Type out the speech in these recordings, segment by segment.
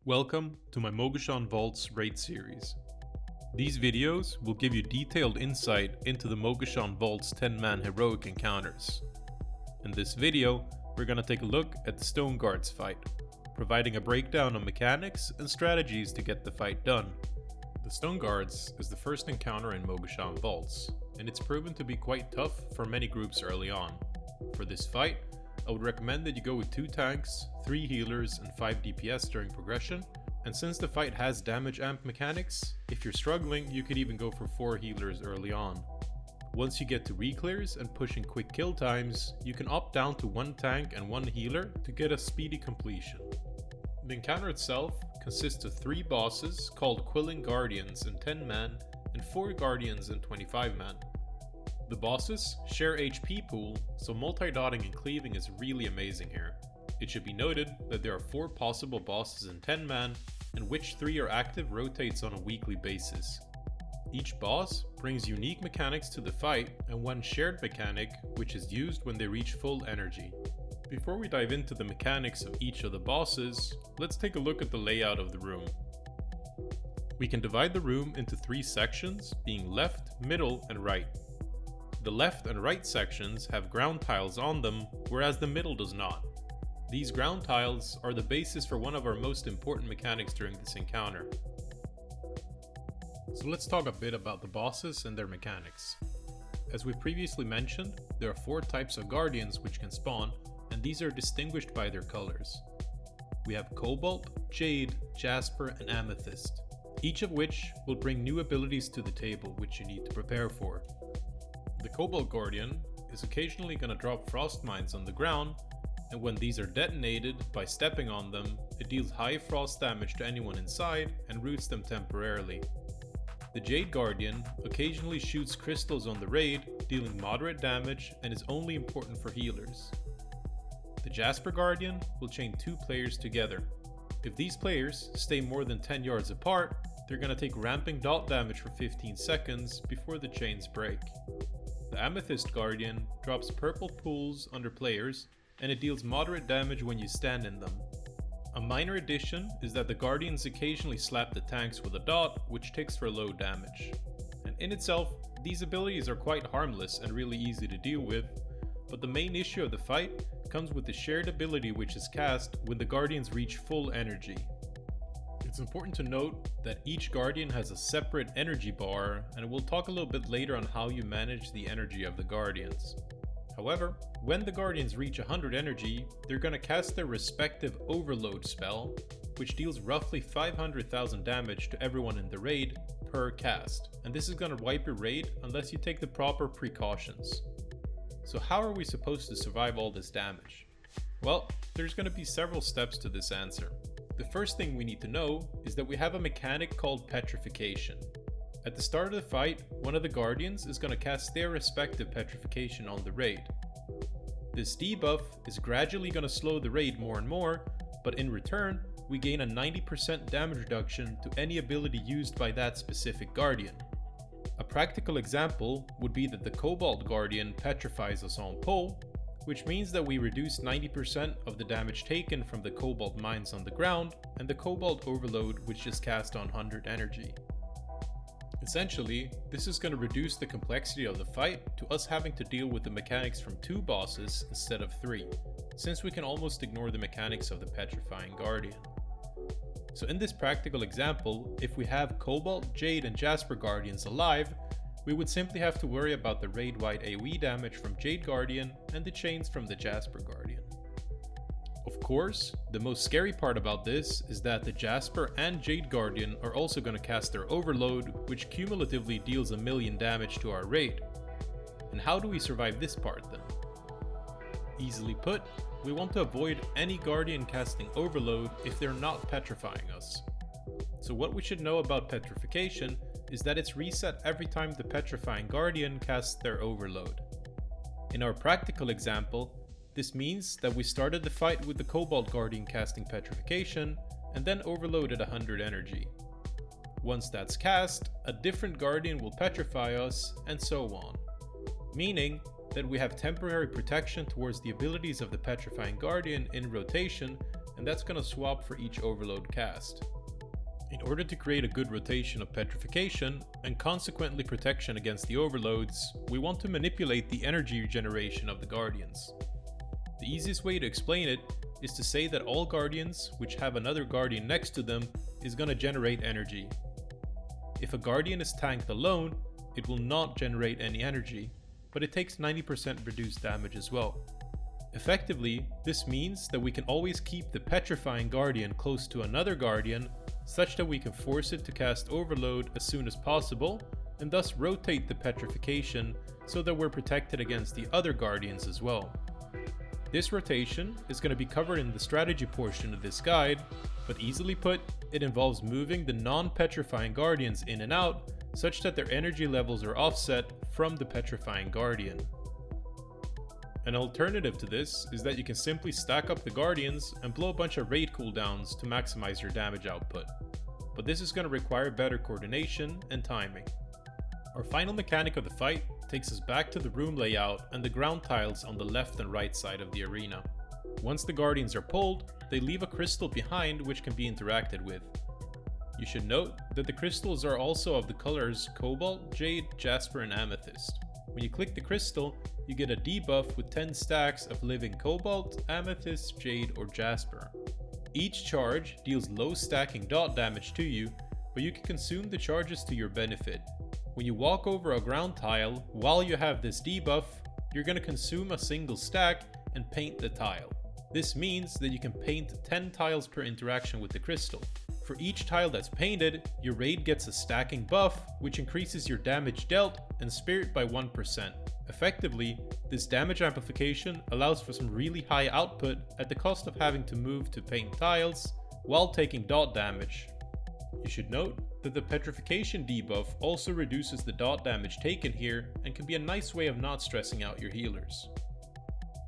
Welcome to my Mogu'shan Vaults raid series. These videos will give you detailed insight into the Mogu'shan Vaults 10-man heroic encounters. In this video, we're gonna take a look at the Stoneguards fight, providing a breakdown of mechanics and strategies to get the fight done. The Stoneguards is the first encounter in Mogu'shan Vaults, and it's proven to be quite tough for many groups early on. For this fight, I would recommend that you go with 2 tanks, 3 healers and 5 DPS during progression, and since the fight has damage amp mechanics, if you're struggling you could even go for 4 healers early on. Once you get to reclears and pushing quick kill times, you can opt down to 1 tank and 1 healer to get a speedy completion. The encounter itself consists of 3 bosses called Quilling Guardians in 10 man and 4 Guardians in 25 man. The bosses share HP pool, so multi-dotting and cleaving is really amazing here. It should be noted that there are 4 possible bosses in 10 man, and which 3 are active rotates on a weekly basis. Each boss brings unique mechanics to the fight and 1 shared mechanic which is used when they reach full energy. Before we dive into the mechanics of each of the bosses, let's take a look at the layout of the room. We can divide the room into 3 sections, being left, middle and right. The left and right sections have ground tiles on them, whereas the middle does not. These ground tiles are the basis for one of our most important mechanics during this encounter. So let's talk a bit about the bosses and their mechanics. As we previously mentioned, there are 4 types of guardians which can spawn, and these are distinguished by their colors. We have Cobalt, Jade, Jasper and Amethyst, each of which will bring new abilities to the table which you need to prepare for. The Cobalt Guardian is occasionally going to drop frost mines on the ground, and when these are detonated by stepping on them, it deals high frost damage to anyone inside and roots them temporarily. The Jade Guardian occasionally shoots crystals on the raid, dealing moderate damage and is only important for healers. The Jasper Guardian will chain 2 players together. If these players stay more than 10 yards apart, they're going to take ramping dot damage for 15 seconds before the chains break. The Amethyst Guardian drops purple pools under players, and it deals moderate damage when you stand in them. A minor addition is that the Guardians occasionally slap the tanks with a dot, which ticks for low damage. And in itself, these abilities are quite harmless and really easy to deal with, but the main issue of the fight comes with the shared ability which is cast when the Guardians reach full energy. It's important to note that each Guardian has a separate energy bar, and we'll talk a little bit later on how you manage the energy of the Guardians. However, when the Guardians reach 100 energy, they're going to cast their respective Overload spell, which deals roughly 500,000 damage to everyone in the raid per cast, and this is going to wipe your raid unless you take the proper precautions. So how are we supposed to survive all this damage? Well, there's going to be several steps to this answer. The first thing we need to know is that we have a mechanic called Petrification. At the start of the fight, one of the Guardians is going to cast their respective petrification on the raid. This debuff is gradually going to slow the raid more and more, but in return, we gain a 90% damage reduction to any ability used by that specific Guardian. A practical example would be that the Cobalt Guardian petrifies us on pull, which means that we reduce 90% of the damage taken from the Cobalt mines on the ground and the Cobalt Overload which is cast on 100 energy. Essentially, this is going to reduce the complexity of the fight to us having to deal with the mechanics from 2 bosses instead of 3, since we can almost ignore the mechanics of the Petrifying Guardian. So in this practical example, if we have Cobalt, Jade and Jasper Guardians alive, we would simply have to worry about the raid-wide AoE damage from Jade Guardian and the chains from the Jasper Guardian. Of course, the most scary part about this is that the Jasper and Jade Guardian are also going to cast their Overload, which cumulatively deals 1 million damage to our raid. And how do we survive this part then? Easily put, we want to avoid any Guardian casting Overload if they're not petrifying us. So what we should know about Petrification is that it's reset every time the Petrifying Guardian casts their Overload. In our practical example, this means that we started the fight with the Cobalt Guardian casting Petrification and then overloaded 100 energy. Once that's cast, a different Guardian will petrify us and so on, meaning that we have temporary protection towards the abilities of the Petrifying Guardian in rotation and that's going to swap for each overload cast. In order to create a good rotation of petrification, and consequently protection against the overloads, we want to manipulate the energy regeneration of the Guardians. The easiest way to explain it is to say that all Guardians which have another Guardian next to them is going to generate energy. If a Guardian is tanked alone, it will not generate any energy, but it takes 90% reduced damage as well. Effectively, this means that we can always keep the petrifying Guardian close to another Guardian, such that we can force it to cast Overload as soon as possible, and thus rotate the petrification so that we're protected against the other Guardians as well. This rotation is going to be covered in the strategy portion of this guide, but easily put, it involves moving the non-petrifying Guardians in and out, such that their energy levels are offset from the petrifying Guardian. An alternative to this is that you can simply stack up the Guardians and blow a bunch of raid cooldowns to maximize your damage output, but this is going to require better coordination and timing. Our final mechanic of the fight takes us back to the room layout and the ground tiles on the left and right side of the arena. Once the Guardians are pulled, they leave a crystal behind which can be interacted with. You should note that the crystals are also of the colors Cobalt, Jade, Jasper, and Amethyst. When you click the crystal, you get a debuff with 10 stacks of living Cobalt, Amethyst, Jade, or Jasper. Each charge deals low stacking dot damage to you, but you can consume the charges to your benefit. When you walk over a ground tile while you have this debuff, you're going to consume a single stack and paint the tile. This means that you can paint 10 tiles per interaction with the crystal. For each tile that's painted, your raid gets a stacking buff, which increases your damage dealt and spirit by 1%. Effectively, this damage amplification allows for some really high output at the cost of having to move to paint tiles while taking dot damage. You should note that the petrification debuff also reduces the dot damage taken here and can be a nice way of not stressing out your healers.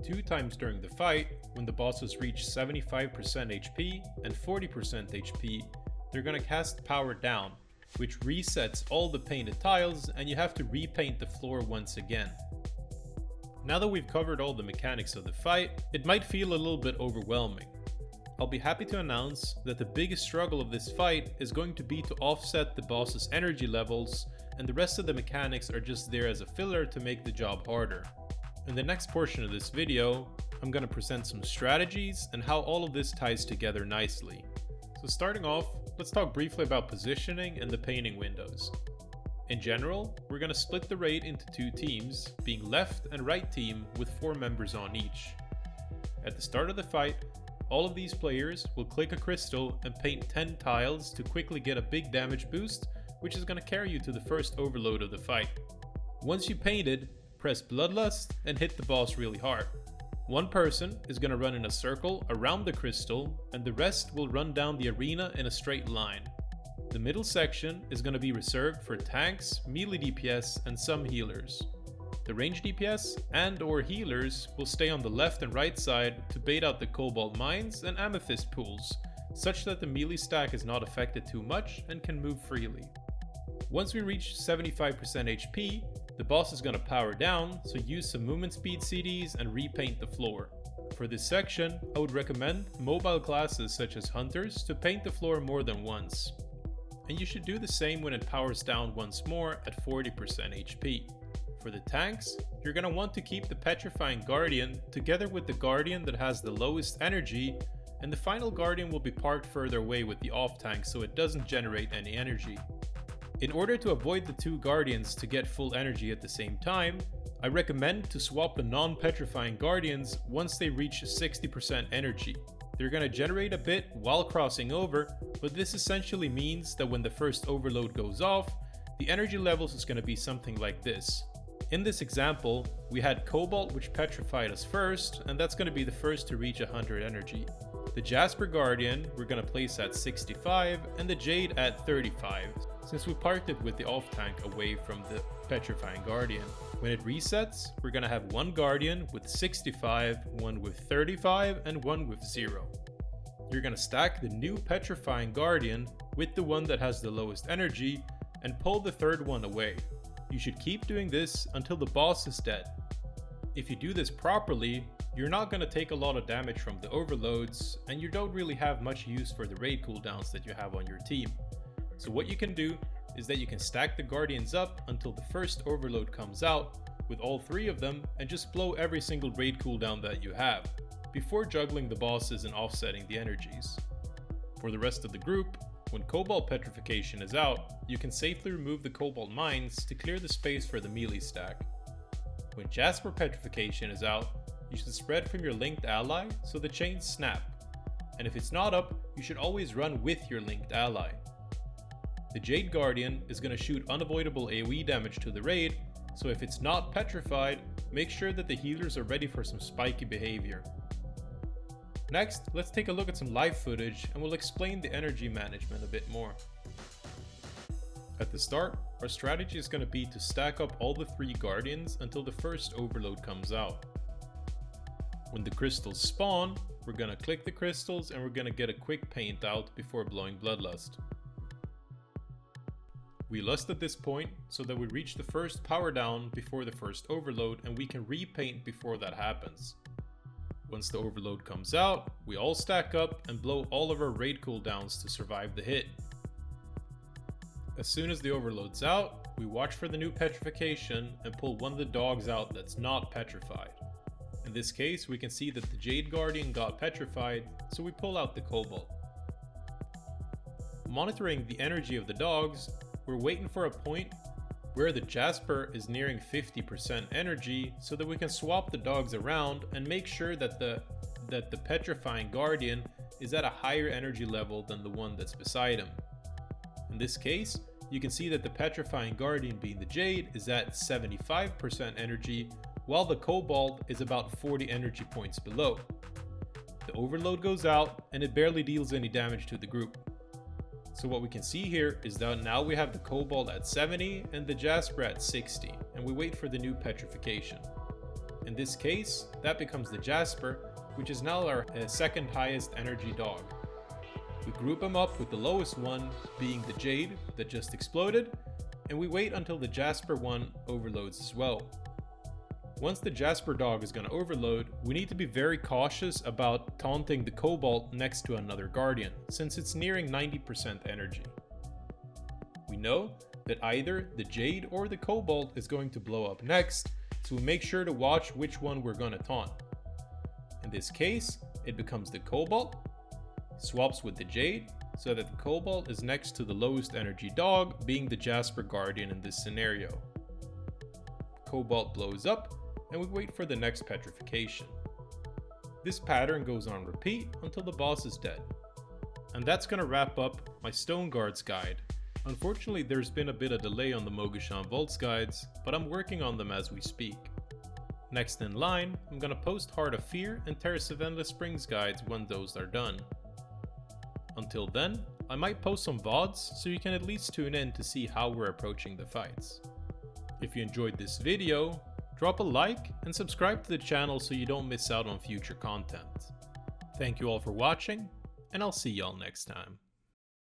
2 times during the fight, when the bosses reach 75% HP and 40% HP, they're gonna cast Power Down, which resets all the painted tiles and you have to repaint the floor once again. Now that we've covered all the mechanics of the fight, it might feel a little bit overwhelming. I'll be happy to announce that the biggest struggle of this fight is going to be to offset the boss's energy levels, and the rest of the mechanics are just there as a filler to make the job harder. In the next portion of this video, I'm going to present some strategies and how all of this ties together nicely. So starting off, let's talk briefly about positioning and the painting windows. In general, we're going to split the raid into 2 teams, being left and right team with 4 members on each. At the start of the fight, all of these players will click a crystal and paint 10 tiles to quickly get a big damage boost, which is going to carry you to the first overload of the fight. Once you painted, press Bloodlust and hit the boss really hard. One person is going to run in a circle around the crystal, and the rest will run down the arena in a straight line. The middle section is going to be reserved for tanks, melee DPS, and some healers. The range DPS and/or healers will stay on the left and right side to bait out the Cobalt mines and Amethyst pools, such that the melee stack is not affected too much and can move freely. Once we reach 75% HP, the boss is going to power down, so use some movement speed CDs and repaint the floor. For this section, I would recommend mobile classes such as Hunters to paint the floor more than once. And you should do the same when it powers down once more at 40% HP. For the tanks, you're going to want to keep the Petrifying Guardian together with the Guardian that has the lowest energy, and the final Guardian will be parked further away with the off tank so it doesn't generate any energy. In order to avoid the 2 Guardians to get full energy at the same time, I recommend to swap the non-petrifying Guardians once they reach 60% energy. They're going to generate a bit while crossing over, but this essentially means that when the first overload goes off, the energy levels is going to be something like this. In this example, we had Cobalt, which petrified us first, and that's going to be the first to reach 100 energy. The Jasper Guardian we're going to place at 65 and the Jade at 35, since we parked it with the off tank away from the Petrifying Guardian. When it resets, we're going to have 1 Guardian with 65, 1 with 35, and 1 with 0. You're going to stack the new Petrifying Guardian with the one that has the lowest energy and pull the third one away. You should keep doing this until the boss is dead. If you do this properly, you're not going to take a lot of damage from the overloads, and you don't really have much use for the raid cooldowns that you have on your team. So what you can do is that you can stack the guardians up until the first overload comes out with all 3 of them, and just blow every single raid cooldown that you have, before juggling the bosses and offsetting the energies. For the rest of the group, when Cobalt Petrification is out, you can safely remove the Cobalt Mines to clear the space for the melee stack. When Jasper Petrification is out, you should spread from your linked ally so the chains snap, and if it's not up, you should always run with your linked ally. The Jade Guardian is going to shoot unavoidable AoE damage to the raid, so if it's not petrified, make sure that the healers are ready for some spiky behavior. Next, let's take a look at some live footage and we'll explain the energy management a bit more. At the start, our strategy is going to be to stack up all the 3 guardians until the first overload comes out. When the crystals spawn, we're going to click the crystals and we're going to get a quick paint out before blowing Bloodlust. We lust at this point so that we reach the first power down before the first overload, and we can repaint before that happens. Once the overload comes out, we all stack up and blow all of our raid cooldowns to survive the hit. As soon as the overload's out, we watch for the new petrification and pull one of the dogs out that's not petrified. In this case, we can see that the Jade Guardian got petrified, so we pull out the Cobalt. Monitoring the energy of the dogs, we're waiting for a point where the Jasper is nearing 50% energy so that we can swap the dogs around and make sure that the Petrifying Guardian is at a higher energy level than the one that's beside him. In this case, you can see that the Petrifying Guardian, being the Jade, is at 75% energy, while the Cobalt is about 40 energy points below. The overload goes out and it barely deals any damage to the group. So what we can see here is that now we have the Cobalt at 70 and the Jasper at 60, and we wait for the new petrification. In this case, that becomes the Jasper, which is now our second highest energy dog. We group them up with the lowest one being the Jade that just exploded, and we wait until the Jasper one overloads as well. Once the Jasper dog is going to overload, we need to be very cautious about taunting the Cobalt next to another Guardian, since it's nearing 90% energy. We know that either the Jade or the Cobalt is going to blow up next, so we make sure to watch which one we're going to taunt. In this case, it becomes the Cobalt, swaps with the Jade, so that the Cobalt is next to the lowest energy dog, being the Jasper Guardian in this scenario. Cobalt blows up, and we wait for the next petrification. This pattern goes on repeat until the boss is dead. And that's gonna wrap up my Stoneguards guide. Unfortunately, there's been a bit of delay on the Mogu'shan Vaults guides, but I'm working on them as we speak. Next in line, I'm gonna post Heart of Fear and Terrace of Endless Springs guides when those are done. Until then, I might post some VODs so you can at least tune in to see how we're approaching the fights. If you enjoyed this video, drop a like and subscribe to the channel so you don't miss out on future content. Thank you all for watching, and I'll see y'all next time.